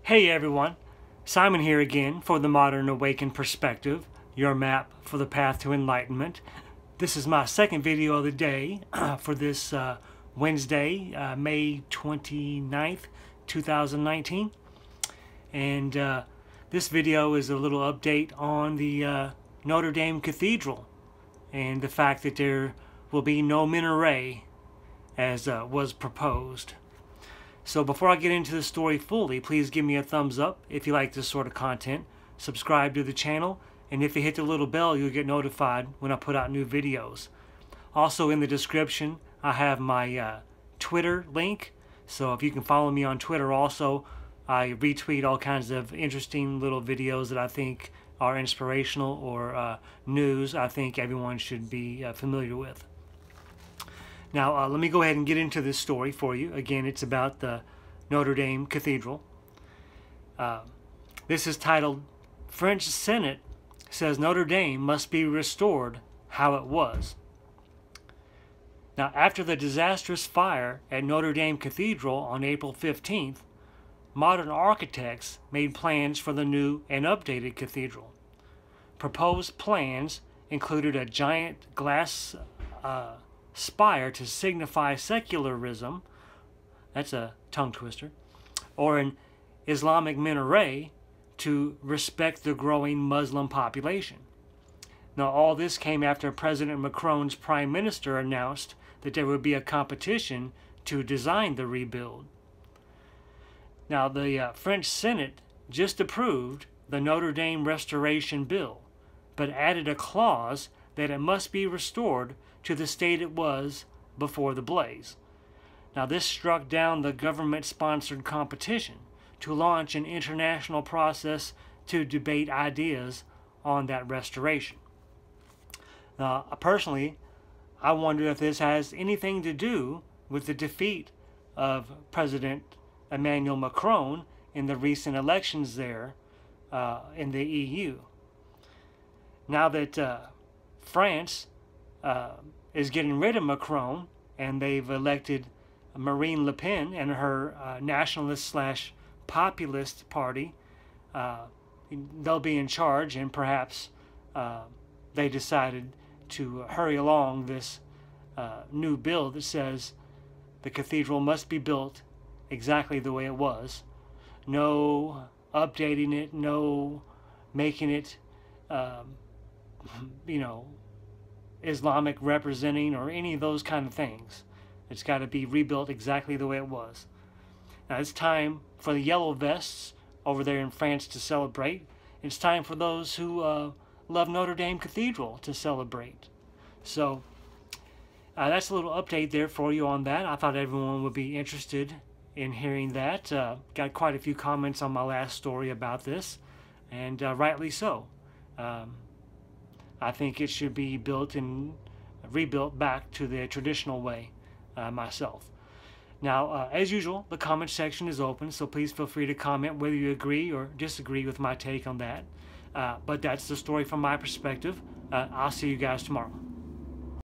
Hey everyone, Simon here again for the Modern Awakened Perspective, your map for the path to enlightenment. This is my second video of the day for this Wednesday, May 29th, 2019. And this video is a little update on the Notre Dame Cathedral and the fact that there will be no minaret as was proposed. So before I get into the story fully, please give me a thumbs up if you like this sort of content, subscribe to the channel, and if you hit the little bell, you'll get notified when I put out new videos. Also in the description, I have my Twitter link, so if you can follow me on Twitter also, I retweet all kinds of interesting little videos that I think are inspirational or news I think everyone should be familiar with. Now, let me go ahead and get into this story for you. Again, it's about the Notre Dame Cathedral. This is titled, French Senate Says Notre Dame Must Be Restored How It Was. Now, after the disastrous fire at Notre Dame Cathedral on April 15th, modern architects made plans for the new and updated cathedral. Proposed plans included a giant glass spire to signify secularism, that's a tongue twister, or an Islamic minaret to respect the growing Muslim population. Now, all this came after President Macron's prime minister announced that there would be a competition to design the rebuild. Now, the French Senate just approved the Notre Dame restoration bill, but added a clause that it must be restored to the state it was before the blaze. Now, this struck down the government-sponsored competition to launch an international process to debate ideas on that restoration. Now, personally, I wonder if this has anything to do with the defeat of President Emmanuel Macron in the recent elections there in the EU. Now that France is getting rid of Macron, and they've elected Marine Le Pen and her nationalist/populist party. They'll be in charge, and perhaps they decided to hurry along this new bill that says the cathedral must be built exactly the way it was. No updating it, no making it, Islamic representing or any of those kind of things. It's got to be rebuilt exactly the way it was. Now it's time for the yellow vests over there in France to celebrate. It's time for those who love Notre Dame Cathedral to celebrate. So that's a little update there for you on that. I thought everyone would be interested in hearing that. Got quite a few comments on my last story about this, and rightly so. I think it should be built and rebuilt back to the traditional way myself. Now, as usual, the comment section is open, so please feel free to comment whether you agree or disagree with my take on that. But that's the story from my perspective. I'll see you guys tomorrow.